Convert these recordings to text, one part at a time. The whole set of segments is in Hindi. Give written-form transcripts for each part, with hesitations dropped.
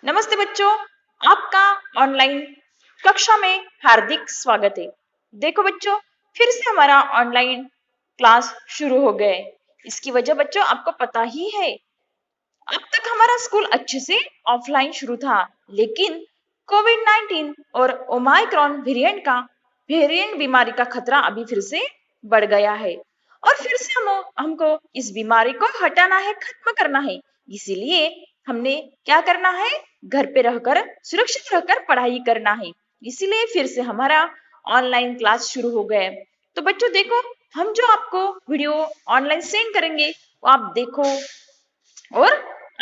नमस्ते बच्चों, आपका ऑनलाइन कक्षा में हार्दिक स्वागत है। देखो बच्चों, फिर से हमारा ऑनलाइन क्लास शुरू हो गए। इसकी वजह बच्चों आपको पता ही है। अब तक हमारा स्कूल अच्छे से ऑफलाइन शुरू था, लेकिन कोविड-19 और ओमाइक्रॉन वेरिएंट बीमारी का खतरा अभी फिर से बढ़ गया है और फिर से हमको इस बीमारी को हटाना है, खत्म करना है। इसीलिए हमने क्या करना है, घर पे रहकर सुरक्षित रहकर पढ़ाई करना है। इसीलिए फिर से हमारा ऑनलाइन क्लास शुरू हो गए। तो बच्चों देखो, हम जो आपको वीडियो ऑनलाइन सेंड करेंगे वो आप देखो और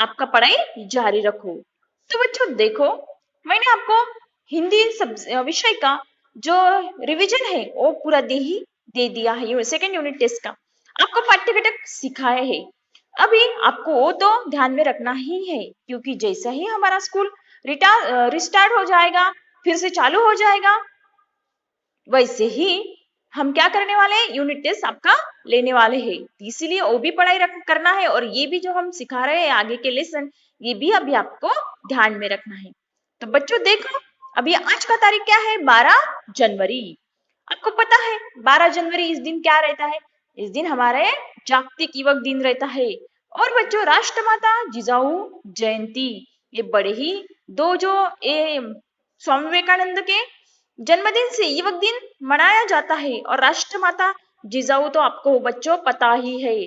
आपका पढ़ाई जारी रखो। तो बच्चों देखो, मैंने आपको हिंदी विषय का जो रिवीजन है वो पूरा दे दिया है। सेकेंड यूनिट टेस्ट का आपको पाठ्य घटक सिखाया है। अभी आपको वो तो ध्यान में रखना ही है, क्योंकि जैसा ही हमारा स्कूल रिस्टार्ट हो जाएगा, फिर से चालू हो जाएगा, वैसे ही हम क्या करने वाले हैं, यूनिट टेस्ट आपका लेने वाले हैं। इसीलिए वो भी पढ़ाई करना है और ये भी जो हम सिखा रहे हैं आगे के लेसन, ये भी अभी आपको ध्यान में रखना है। तो बच्चों देखो, अभी आज का तारीख क्या है, 12 जनवरी। आपको पता है 12 जनवरी इस दिन क्या रहता है? इस दिन हमारे जागतिक युवक दिन रहता है। और बच्चों राष्ट्रमाता जिजाऊ जयंती, ये बड़े ही दो जो ये स्वामी विवेकानंद के जन्मदिन से युवक दिन मनाया जाता है। और राष्ट्रमाता जिजाऊ तो आपको बच्चों पता ही है।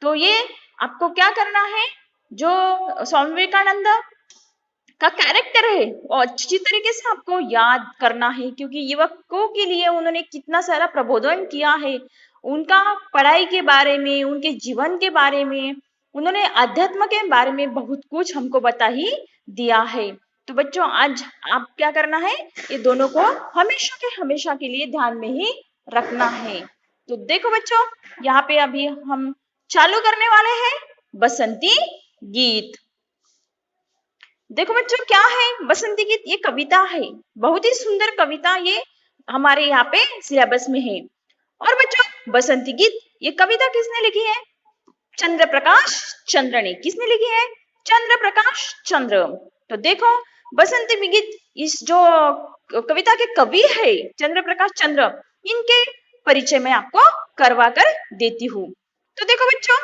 तो ये आपको क्या करना है, जो स्वामी विवेकानंद का कैरेक्टर है वो अच्छी तरीके से आपको याद करना है, क्योंकि युवकों के लिए उन्होंने कितना सारा प्रबोधन किया है। उनका पढ़ाई के बारे में, उनके जीवन के बारे में, उन्होंने अध्यात्म के बारे में बहुत कुछ हमको बता ही दिया है। तो बच्चों आज आप क्या करना है, ये दोनों को हमेशा के लिए ध्यान में ही रखना है। तो देखो बच्चों, यहाँ पे अभी हम चालू करने वाले हैं बसंती गीत। देखो बच्चों क्या है बसंती गीत, ये कविता है, बहुत ही सुंदर कविता ये हमारे यहाँ पे सिलेबस में है। और बच्चों बसंती गीत ये कविता किसने लिखी है? चंद्र प्रकाश चंद्र ने। किसने लिखी है? चंद्र प्रकाश चंद्र। तो देखो बसंती गीत इस जो कविता के कवि है चंद्र प्रकाश चंद्र, इनके परिचय मैं आपको करवा कर देती हूँ। तो देखो बच्चों,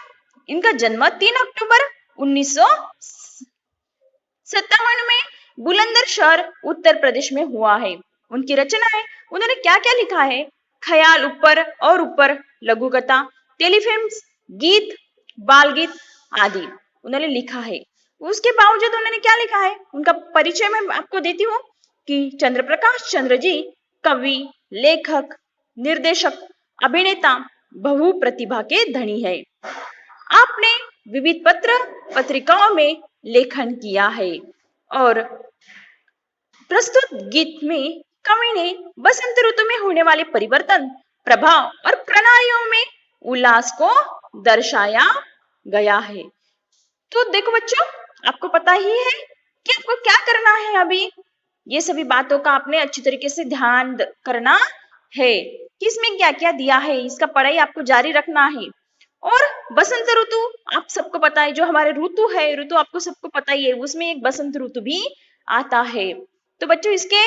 इनका जन्म 3 अक्टूबर 1957 में बुलंदशहर उत्तर प्रदेश में हुआ है। उनकी रचना है, उन्होंने क्या क्या लिखा है, ख्याल ऊपर और ऊपर, लघु कथा, टेलीफिल्म्स, गीत, बाल गीत आदि उन्होंने लिखा है। उसके बावजूद उन्होंने क्या लिखा है, उनका परिचय मैं आपको देती हूँ कि चंद्र प्रकाश चंद्र जी कवि, लेखक, निर्देशक, अभिनेता, बहु प्रतिभा के धनी है। आपने विविध पत्र पत्रिकाओं में लेखन किया है। और प्रस्तुत गीत में कवि ने बसंत ऋतु में होने वाले परिवर्तन, प्रभाव और प्रणालियों में उल्लास को दर्शाया गया है। तो देखो बच्चों, आपको पता ही है कि आपको क्या करना है। अभी ये सभी बातों का आपने अच्छी तरीके से ध्यान करना है कि इसमें क्या क्या दिया है, इसका पढ़ाई आपको जारी रखना है। और बसंत ऋतु आप सबको पता है, जो हमारे ऋतु है, ऋतु आपको सबको पता ही है, उसमें एक बसंत ऋतु भी आता है। तो बच्चों इसके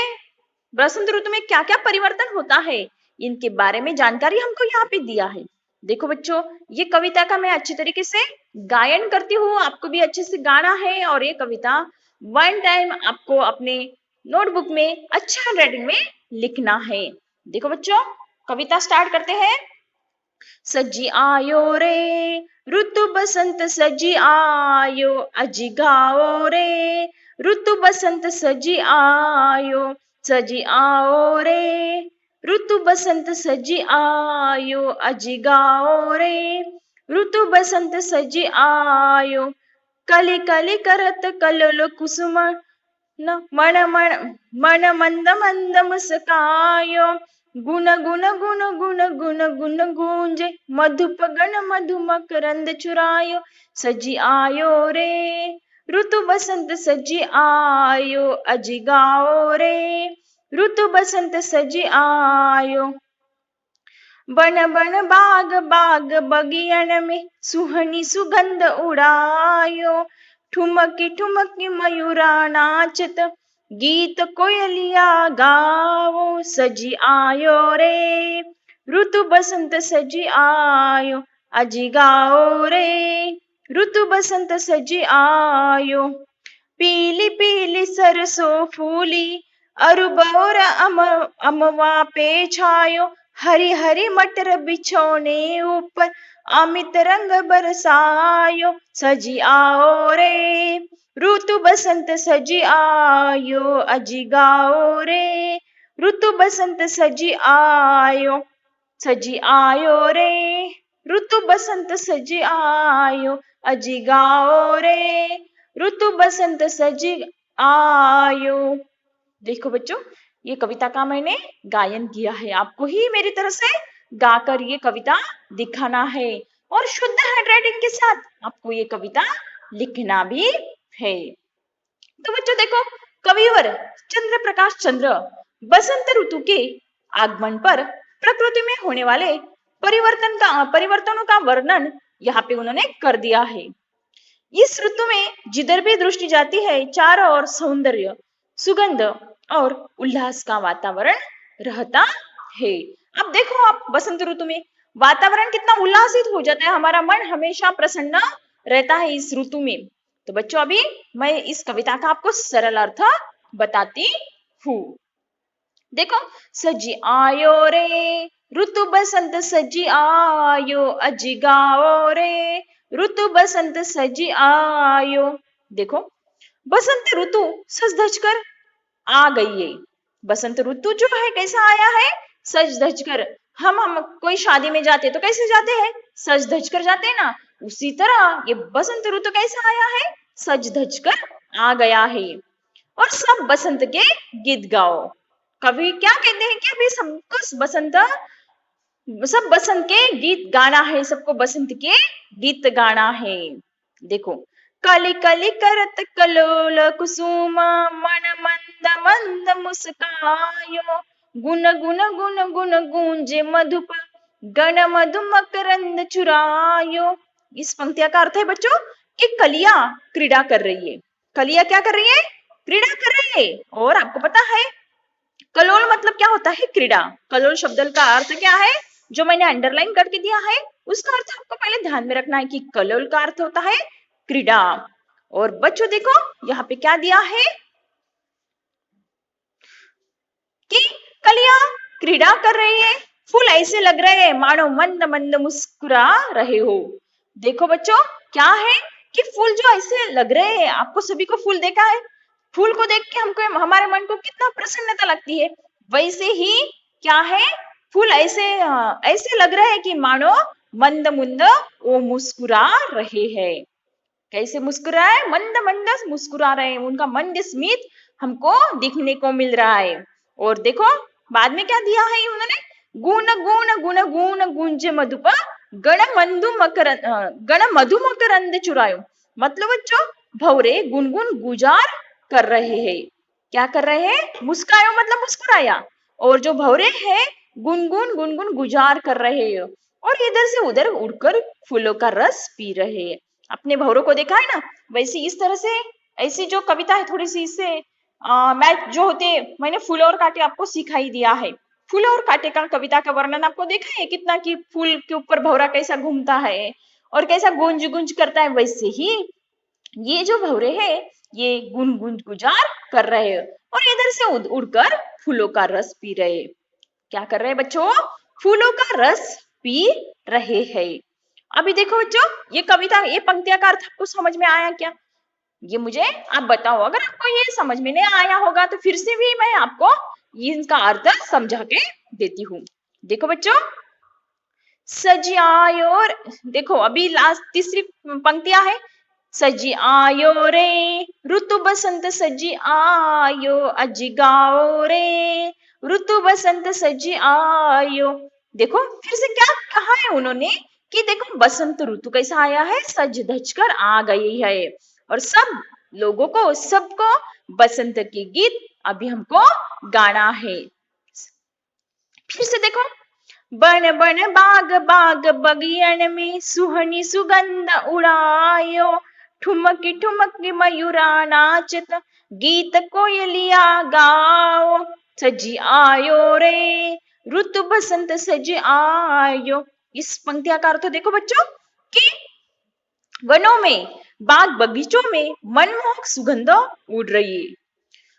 बसंत ऋतु में क्या क्या परिवर्तन होता है, इनके बारे में जानकारी हमको यहाँ पे दिया है। देखो बच्चों, ये कविता का मैं अच्छी तरीके से गायन करती हूँ, आपको भी अच्छे से गाना है। और ये कविता वन टाइम आपको अपने नोटबुक में अच्छे हैंडराइटिंग में लिखना है। देखो बच्चों, कविता स्टार्ट करते हैं। सजी आयो रे ऋतु बसंत सजी आयो, अजी गाओ रे ऋतु बसंत सजी आयो, सजी आओ रे ऋतु बसंत सजी आयो, अजी गाओ रे ऋतु बसंत सजी आयो। कली कली करत कलोल कुसुम न मन मंद मंद मुस्कायो, गुण गुण गुण गुण गुण गुण गूंजे, मधुप गण मधु मकरंद चुरायो। सजी आयो रे ऋतु बसंत सजी आयो, अजी गाओ रे ऋतु बसंत सजी आयो। बन बन बाग बाग बगियन में सुहनी सुगंध उड़ायो, ठुमकी ठुमकी मयूरा नाचत, गीत कोयलिया गावो, सजी आयो रे ऋतु बसंत सजी आयो, अजी गाओ रे ऋतु बसंत सजी आयो। पीली पीली सरसों फूली, अरुबोर अमवा पे छायो, हरी हरी मटर बिछोने ऊपर अमित रंग बरसायो, सजी आओ रे ऋतु बसंत सजी आयो, अजी गाओ रे ऋतु बसंत सजी आयो, सजी आयो रे ऋतु बसंत सजी आयो, अजी गाओ रे ऋतु बसंत सजी आयो। देखो बच्चों, ये कविता का मैंने गायन किया है, आपको ही मेरी तरफ से गाकर ये कविता दिखाना है और शुद्ध हैंडराइटिंग के साथ आपको ये कविता लिखना भी है। तो बच्चों देखो, कविवर चंद्र प्रकाश चंद्र बसंत ऋतु के आगमन पर प्रकृति में होने वाले परिवर्तनों का वर्णन यहाँ पे उन्होंने कर दिया है। इस ऋतु में जिधर भी दृष्टि जाती है, चारों ओर सौंदर्य, सुगंध और उल्लास का वातावरण रहता है। अब देखो, आप बसंत ऋतु में वातावरण कितना उल्लासित हो जाता है, हमारा मन हमेशा प्रसन्न रहता है इस ऋतु में। तो बच्चों, अभी मैं इस कविता का आपको सरल अर्थ बताती हूँ। देखो, सजी आयो रे ऋतु बसंत सजी आयो, अजी गाओ रे ऋतु बसंत सजी आयो। देखो, बसंत ऋतु सज धज कर आ गई है। बसंत ऋतु जो है कैसा आया है, सज धज कर। हम कोई शादी में जाते तो कैसे जाते हैं, सज धज कर जाते हैं ना। उसी तरह ये बसंत ऋतु कैसा आया है, सज धज कर आ गया है। और सब बसंत के गीत गाओ। कवि क्या कहते हैं कि अभी सब बसंत के गीत गाना है, सबको बसंत के गीत गाना है। देखो, कली कली करत कलोल कुसुम, मन मंद मंद मुस्कायो, गुन गुन गुन गुन गूंजे मधुप, गण मधु मकरंद चुरायो। इस पंक्तिया का अर्थ है बच्चों कि कलियां क्रीड़ा कर रही है। कलियां क्या कर रही है, क्रीड़ा कर रही है। और आपको पता है कलोल मतलब क्या होता है, क्रीड़ा। कलोल शब्द का अर्थ क्या है, जो मैंने अंडरलाइन करके दिया है उसका अर्थ आपको पहले ध्यान में रखना है कि कलोल का अर्थ होता है क्रीड़ा। और बच्चों देखो, यहाँ पे क्या दिया है कि कलियां क्रीड़ा कर रही है, फूल ऐसे लग रहे हैं मानो मंद मंद मुस्कुरा रहे हो। देखो बच्चों, क्या है कि फूल जो ऐसे लग रहे हैं, आपको सभी को फूल देखा है, फूल को देख के हमको हमारे मन को कितना प्रसन्नता लगती है। वैसे ही क्या है, फूल ऐसे लग रहे हैं कि मानो मंद मंद वो मुस्कुरा रहे हैं। कैसे मुस्कुराए, मंद मंद मुस्कुरा रहे हैं, उनका मंद स्मित हमको दिखने को मिल रहा है। और देखो बाद में क्या दिया है उन्होंने, गुण गुण गुण गुण गुंजे मधुप, गण मधु मकरंद चुरायो। मतलब बच्चों, भौरे गुनगुन गुजार कर रहे हैं। क्या कर रहे हैं, मुस्कायो मतलब मुस्कुराया। और जो भौरे हैं गुनगुन गुनगुन गुजार कर रहे हैं और इधर से उधर उड़कर फूलों का रस पी रहे हैं। अपने भौरों को देखा है ना, वैसे इस तरह से ऐसी जो कविता है थोड़ी सी इससे मैच जो होते, मैंने फूल और कांटे आपको सिखाई दिया है। फूल और कांटे का कविता का वर्णन आपको देखा है कितना, कि फूल के ऊपर भौरा कैसा घूमता है और कैसा गूंज गूंज करता है। वैसे ही ये जो भौरे हैं ये गुनगुन गुजार कर रहे हैं और इधर से उड़कर फूलों का रस पी रहे। क्या कर रहे हैं बच्चों, फूलों का रस पी रहे हैं। अभी देखो बच्चों, ये कविता, ये पंक्तियां का अर्थ आपको समझ में आया क्या, ये मुझे आप बताओ। अगर आपको ये समझ में नहीं आया होगा तो फिर से भी मैं आपको इनका अर्थ समझा के देती हूँ। देखो बच्चों, सजी आयो, देखो अभी लास्ट तीसरी पंक्तियां है, सजी आयो रे ऋतु बसंत सजी आयो, अजी गाओ रे ऋतु बसंत सजी आयो। देखो फिर से क्या कहा है उन्होंने कि देखो बसंत ऋतु कैसा आया है, सज धज कर आ गई है और सब लोगों को, सबको बसंत के गीत अभी हमको गाना है। फिर से देखो, बन बन बाग बाग बगियन में सुहनी सुगंध उड़ायो, ठुमकी ठुमकी मयूरा नाचत, गीत कोयलिया गाओ, सजी आयो रे ऋतु बसंत सजी आयो। इस पंक्तिया का अर्थ देखो बच्चों कि वनों में, बाग बगीचों में मनमोहक सुगंध उड़ रही है।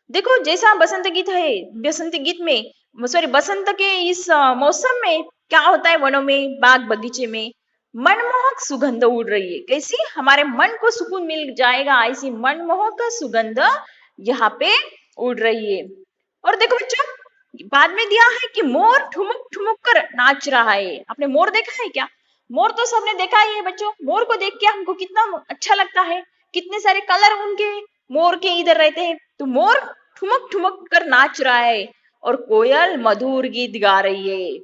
देखो जैसा बसंत गीत है, बसंत गीत में सॉरी बसंत के इस मौसम में क्या होता है, वनों में बाग बगीचे में मनमोहक सुगंध उड़ रही है। कैसी, हमारे मन को सुकून मिल जाएगा ऐसी मनमोहक सुगंध यहाँ पे उड़ रही है। और देखो बच्चों बाद में दिया है कि मोर ठुमुक ठुमुक कर नाच रहा है। आपने मोर देखा है क्या? मोर तो सबने देखा ही है बच्चों। मोर को देख के हमको कितना अच्छा लगता है, कितने सारे कलर उनके मोर के इधर रहते हैं। तो मोर ठुमक ठुमक कर नाच रहा है और कोयल मधुर गीत गा रही है।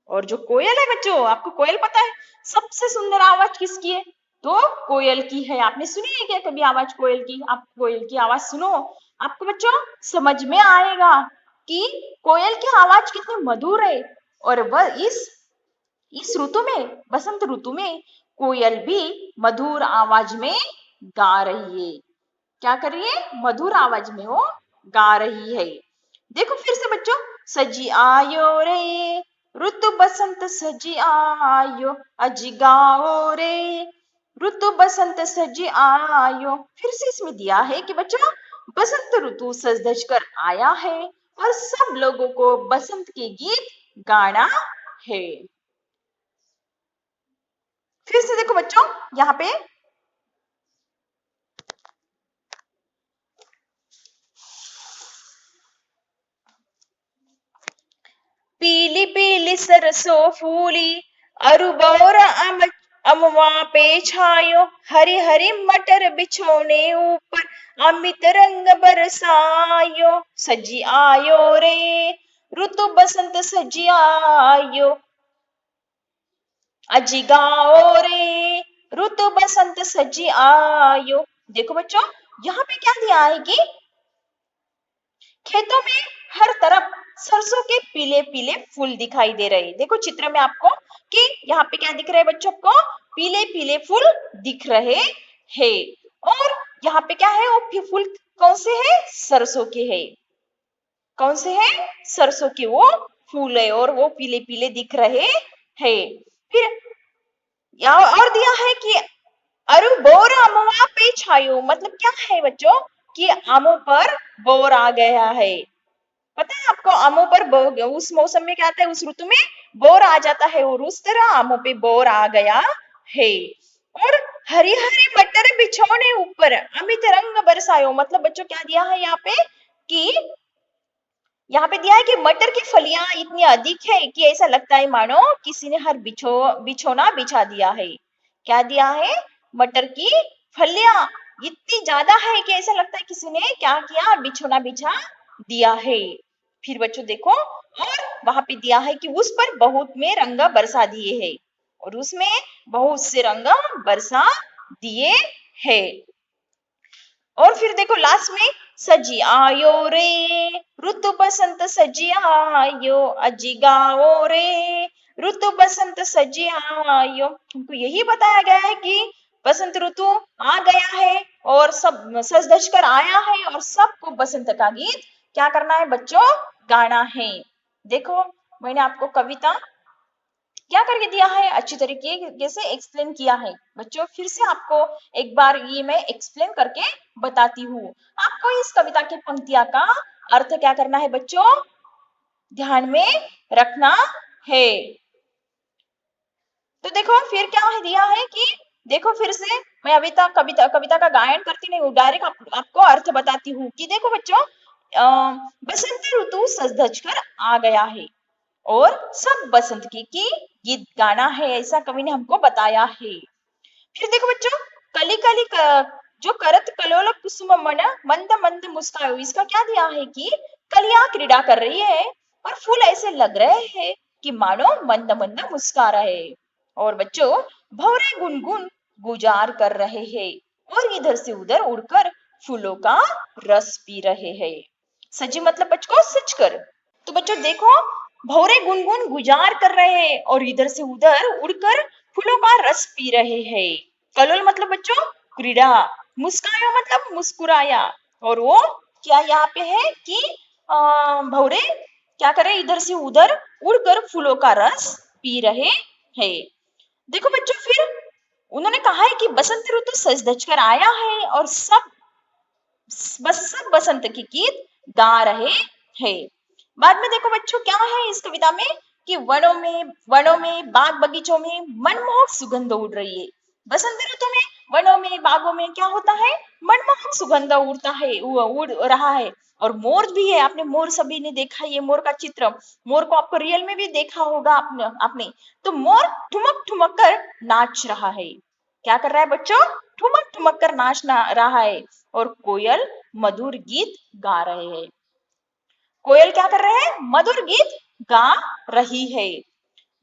और जो कोयल है बच्चों, आपको कोयल पता है सबसे सुंदर आवाज किसकी है? तो कोयल की है। आपने सुनी है क्या कभी आवाज कोयल की? आप कोयल की आवाज सुनो, आपको बच्चों समझ में आएगा कि कोयल की आवाज कितनी मधुर है। और वह इस ऋतु में, बसंत ऋतु में कोयल भी मधुर आवाज में गा रही है। क्या कर रही है? मधुर आवाज में वो गा रही है। देखो फिर से बच्चों, सजी आयो रे ऋतु बसंत सजी आयो, अजी गाओ रे ऋतु बसंत सजी आयो। फिर से इसमें दिया है कि बच्चों बसंत ऋतु सज धज कर आया है और सब लोगों को बसंत के गीत गाना है। फिर से देखो बच्चों यहाँ पे पीली पीली सरसों फूली, अरुबोर अमवा पे छायो, हरी हरी मटर बिछोने ऊपर अमित रंग बरसायो, सजी आयो रे ऋतु बसंत सजी आयो, अजी गाओ रे ऋतु बसंत सजी आयो। देखो बच्चों यहाँ पे क्या दिया है कि खेतों में हर तरफ सरसों के पीले पीले फूल दिखाई दे रहे हैं। देखो चित्र में आपको कि यहाँ पे क्या दिख रहा है बच्चों को? पीले पीले फूल दिख रहे हैं। और यहाँ पे क्या है, वो फूल कौन से है? सरसों के है। कौन से है? सरसों के वो फूल है और वो पीले पीले दिख रहे हैं। फिर और दिया है कि अरु बोर अमुआ पे छायो, मतलब क्या है बच्चों कि आमों पर बोर आ गया है। पता है आपको आमों पर उस मौसम में क्या आता है, उस ऋतु में बोर आ जाता है और उस तरह आमों पे बोर आ गया है। और हरी हरी मटर बिछोने ऊपर अमित रंग बरसायो, मतलब बच्चों क्या दिया है यहाँ पे कि यहाँ पे दिया है कि मटर की फलियां इतनी अधिक है कि ऐसा लगता है मानो किसी ने हर बिछोना बिछा दिया है। क्या दिया है? मटर की फलियां इतनी ज्यादा है कि ऐसा लगता है किसी ने क्या किया, बिछोना बिछा दिया है। फिर बच्चों देखो और वहां पे दिया है कि उस पर बहुत में रंग बरसा दिए है और उसमें बहुत से रंग बरसा दिए है। और फिर देखो लास्ट में सजी आयो रे ऋतु बसंत सजी आयो, अजी गाओ रे ऋतु बसंत सजी आयो। हमको यही बताया गया है कि बसंत ऋतु आ गया है और सब सज धज कर आया है और सबको बसंत का गीत क्या करना है बच्चों? गाना है। देखो मैंने आपको कविता क्या करके दिया है, अच्छी तरीके से एक्सप्लेन किया है। बच्चों फिर से आपको एक बार ये मैं एक्सप्लेन करके बताती हूँ। आपको इस कविता की पंक्तियां का अर्थ क्या करना है बच्चों? ध्यान में रखना है। तो देखो फिर क्या है दिया है कि देखो फिर से मैं अभी तक कविता का गायन करती नहीं हूँ, डायरेक्ट आपको अर्थ बताती हूँ कि देखो बच्चों बसंत ऋतु सज धज कर आ गया है और सब बसंत की गीत गाना है, ऐसा कवि ने हमको बताया है। फिर देखो बच्चों कली कली जो करत कलोल कुसुम मन मंद मंद मुस्कायो, इसका क्या दिया है कि कलियां क्रीड़ा कर रही है और फूल ऐसे लग रहे हैं कि मानो मंद मंद मुस्का रहे। और बच्चों भौरे गुनगुन गुजार कर रहे हैं और इधर से उधर उड़कर फूलों का रस पी रहे हैं। सजी मतलब बच्चों सच कर। तो बच्चों देखो भौरे गुनगुन गुजार कर रहे हैं और इधर से उधर उड़कर फूलों का रस पी रहे हैं। कलोल मतलब बच्चों क्रीड़ा। मुस्कायो मतलब मुस्कुराया। और वो क्या यहाँ पे है कि भौरे क्या कर रहे इधर से उधर उड़कर फूलों का रस पी रहे हैं। देखो बच्चों, फिर उन्होंने कहा है कि बसंत ऋतु सज धज कर आया है और सब बसंत की गीत गा रहे हैं। बाद में देखो बच्चों क्या है इस कविता में कि वनों में बाग बगीचों में मनमोहक सुगंध उड़ रही है। बसंत ऋतु में वनों में बागों में क्या होता है, मनमोहक सुगंध उड़ता है, उड़ रहा है। और मोर भी है, आपने मोर सभी ने देखा, ये मोर का चित्र, मोर को आपको रियल में भी देखा होगा आपने। तो मोर ठुमक ठुमक कर नाच रहा है। क्या कर रहा है बच्चों, ठुमक ठुमक कर नाच रहा है। और कोयल मधुर गीत गा रहे हैं। कोयल क्या कर रहे हैं, मधुर गीत गा रही है।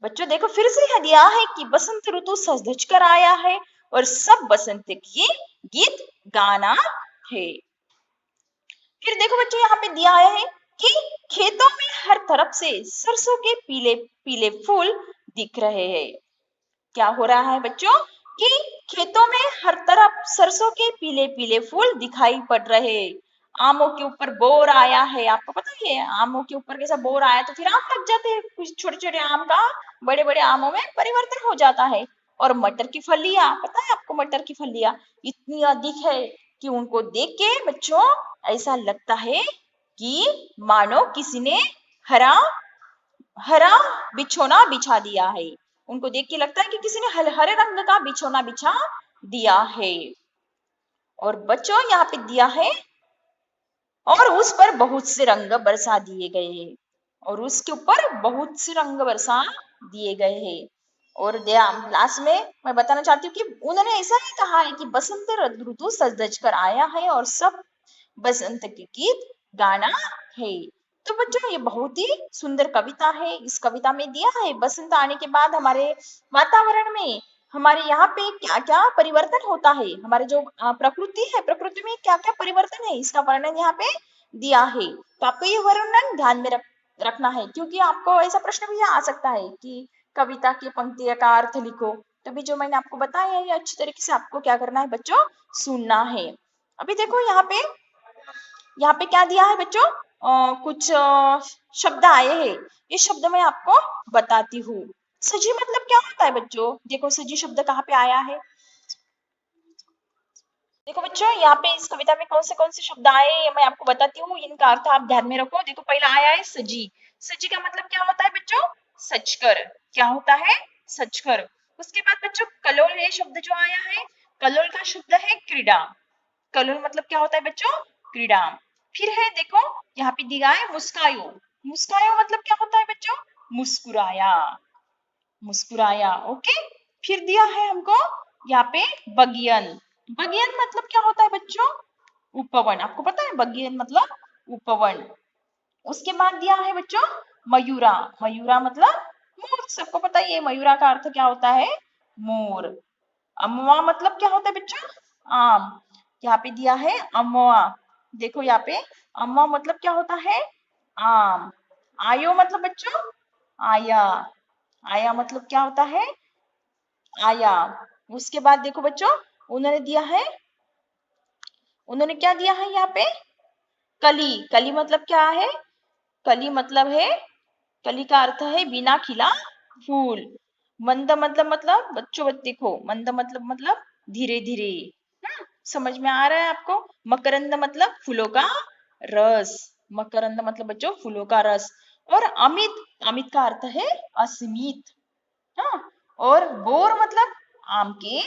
बच्चों देखो फिर से यह दिया है कि बसंत ऋतु सज धज कर आया है और सब बसंत की गीत गाना है। फिर देखो बच्चों यहाँ पे दिया है कि खेतों में हर तरफ से सरसों के पीले पीले फूल दिख रहे हैं। क्या हो रहा है बच्चों कि खेतों में हर तरफ सरसों के पीले पीले फूल दिखाई पड़ रहे हैं। आमों के ऊपर बोर आया है, आपको पता ही है आमों के ऊपर कैसा बोर आया तो फिर आम लग जाते हैं, कुछ छोटे छोटे आम का बड़े बड़े आमों में परिवर्तन हो जाता है। और मटर की फलियां, पता है आपको मटर की फलियां इतनी अधिक है कि उनको देख के बच्चों ऐसा लगता है कि मानो किसी ने हरा हरा बिछोना बिछा दिया है। उनको देख के लगता है कि किसी ने हरे रंग का बिछोना बिछा दिया है। और बच्चों यहाँ पे दिया है और उस पर बहुत से रंग बरसा दिए गए हैं। और उसके ऊपर बहुत से रंग बरसा दिए गए हैं। और लास्ट में मैं बताना चाहती हूँ कि उन्होंने ऐसा ही कहा है कि बसंत ऋतु सज धज कर आया है और सब बसंत के गीत गाना है। तो बच्चों ये बहुत ही सुंदर कविता है। इस कविता में दिया है बसंत आने के बाद हमारे वातावरण में, हमारे यहाँ पे क्या क्या परिवर्तन होता है, हमारे जो प्रकृति है, प्रकृति में क्या क्या परिवर्तन है, इसका वर्णन यहाँ पे दिया है। तो आपको ये वर्णन ध्यान में रखना है, क्योंकि आपको ऐसा प्रश्न भी आ सकता है कि कविता की पंक्ति का अर्थ लिखो। तभी जो मैंने आपको बताया है अच्छी तरीके से आपको क्या करना है बच्चों, सुनना है। अभी देखो यहाँ पे क्या दिया है बच्चों, कुछ शब्द आए हैं। ये शब्द मैं आपको बताती हूँ। सजी मतलब क्या होता है बच्चों, देखो सजी शब्द कहाँ पे आया है। देखो बच्चों यहाँ पे इस कविता में कौन से शब्द आए ये मैं आपको बताती हूँ, इनका अर्थ आप ध्यान में रखो। देखो पहला आया है सजी। सजी का मतलब क्या होता है बच्चों, सचकर। क्या होता है, सचकर। उसके बाद बच्चों कलोल ये शब्द जो आया है, कलोल का शब्द है क्रीड़ा। कलोल मतलब क्या होता है बच्चों, क्रीड़ा। फिर है देखो यहाँ पे दिया है मुस्कायो। मुस्कायो मतलब क्या होता है बच्चों, मुस्कुराया, मुस्कुराया। ओके। फिर दिया है हमको यहाँ पे बगियन। बगियन मतलब क्या होता है बच्चों, उपवन। आपको पता है बगियन मतलब उपवन। उसके बाद दिया है बच्चों मयूरा। मयूरा मतलब मोर, सबको पता ही है मयूरा का अर्थ क्या होता है, मोर। अमवा मतलब क्या होता है बच्चों, आम। यहाँ पे दिया है अमवा। देखो यहाँ पे अमवा मतलब क्या होता है, आम। आयो मतलब बच्चों आया। आया मतलब क्या होता है, आया। उसके बाद देखो बच्चों उन्होंने दिया है, उन्होंने क्या दिया है यहाँ पे, कली। कली मतलब क्या है, कली मतलब है, कली का अर्थ है बिना खिला फूल। मंद मतलब बच्चों देखो मंद मतलब धीरे धीरे। समझ में आ रहा है आपको। मकरंद मतलब फूलों का रस। मकरंद मतलब बच्चों फूलों का रस। और अमित, अमित का अर्थ है असीमित। हाँ। और बोर मतलब आम के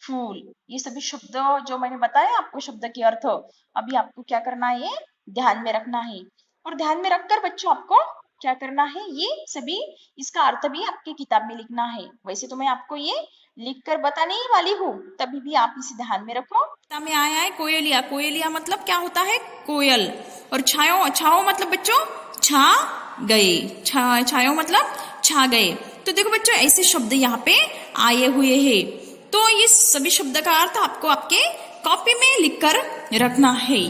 फूल। ये सभी शब्द जो मैंने बताया आपको शब्द के अर्थ, अभी आपको क्या करना है, ये ध्यान में रखना है। और ध्यान में रखकर बच्चों आपको क्या करना है, ये सभी इसका अर्थ भी आपकी किताब में लिखना है। वैसे तो मैं आपको ये लिखकर बताने ही वाली हूँ, तभी भी आप इसे ध्यान में रखो। किताब में आया है कोयलिया। कोयलिया मतलब क्या होता है, कोयल। और छायो, छाओ मतलब बच्चों छा गए। छायो मतलब छा गए। तो देखो बच्चों ऐसे शब्द यहाँ पे आए हुए हैं। तो ये सभी शब्द का अर्थ आपको आपके कॉपी में लिखकर रखना है।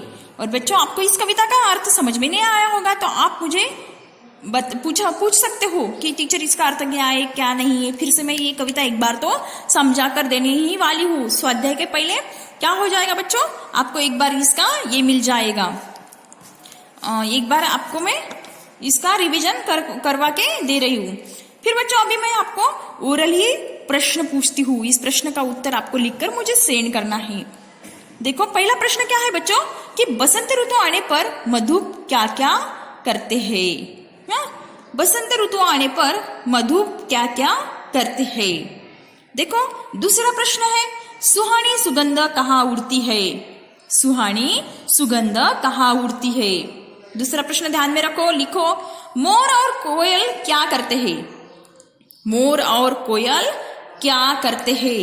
और बच्चों आपको इस कविता का अर्थ समझ में नहीं आया होगा तो आप मुझे पूछ सकते हो कि टीचर इसका अर्थ क्या है क्या नहीं है। फिर से मैं ये कविता एक बार तो समझा कर देने ही वाली हूँ। स्वाध्याय के पहले क्या हो जाएगा बच्चों, आपको एक बार इसका ये मिल जाएगा। एक बार आपको मैं इसका रिवीजन करवा के दे रही हूँ। फिर बच्चों अभी मैं आपको ओरल ही प्रश्न पूछती हूँ। इस प्रश्न का उत्तर आपको लिखकर मुझे सेंड करना है। देखो पहला प्रश्न क्या है बच्चों कि बसंत ऋतु आने पर मधु क्या क्या करते हैं। बसंत ऋतु आने पर मधु क्या क्या करते हैं। देखो दूसरा प्रश्न है सुहानी सुगंध कहाँ उड़ती है। सुहानी सुगंध कहाँ उड़ती है। दूसरा प्रश्न ध्यान में रखो, लिखो मोर और कोयल क्या करते हैं। मोर और कोयल क्या करते हैं।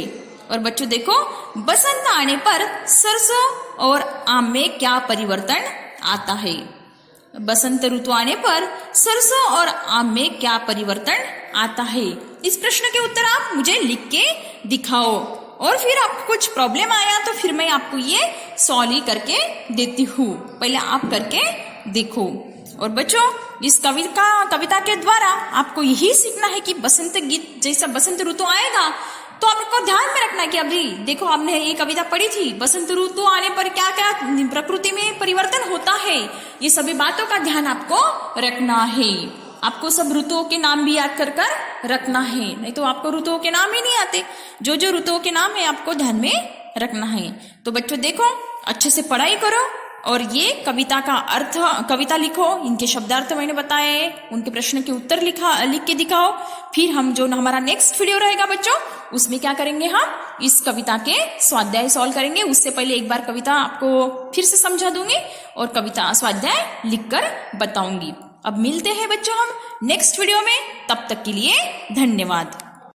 और बच्चों देखो बसंत आने पर सरसों और आम में क्या परिवर्तन आता है। बसंत ऋतु आने पर सरसों और आम में क्या परिवर्तन आता है। इस प्रश्न के उत्तर आप मुझे लिख के दिखाओ और फिर आपको कुछ प्रॉब्लम आया तो फिर मैं आपको ये सॉल्व करके देती हूँ। पहले आप करके देखो। और बच्चों इस कविता के द्वारा आपको यही सीखना है कि बसंत गीत जैसा बसंत ऋतु आएगा तो आपको ध्यान में रखना है कि अभी देखो हमने ये कविता पढ़ी थी, बसंत ऋतु आने पर क्या क्या प्रकृति में परिवर्तन होता है। ये सभी बातों का ध्यान आपको रखना है। आपको सब ऋतुओं के नाम भी याद कर रखना है, नहीं तो आपको ऋतुओं के नाम ही नहीं आते। जो जो ऋतुओं के नाम है आपको ध्यान में रखना है। तो बच्चों देखो अच्छे से पढ़ाई करो और ये कविता का अर्थ कविता लिखो। इनके शब्दार्थ मैंने बताए, उनके प्रश्न के उत्तर लिख के दिखाओ। फिर हम जो हमारा नेक्स्ट वीडियो रहेगा बच्चों उसमें क्या करेंगे, हम इस कविता के स्वाध्याय सॉल्व करेंगे। उससे पहले एक बार कविता आपको फिर से समझा दूंगी और कविता स्वाध्याय लिखकर बताऊंगी। अब मिलते हैं बच्चों हम नेक्स्ट वीडियो में, तब तक के लिए धन्यवाद।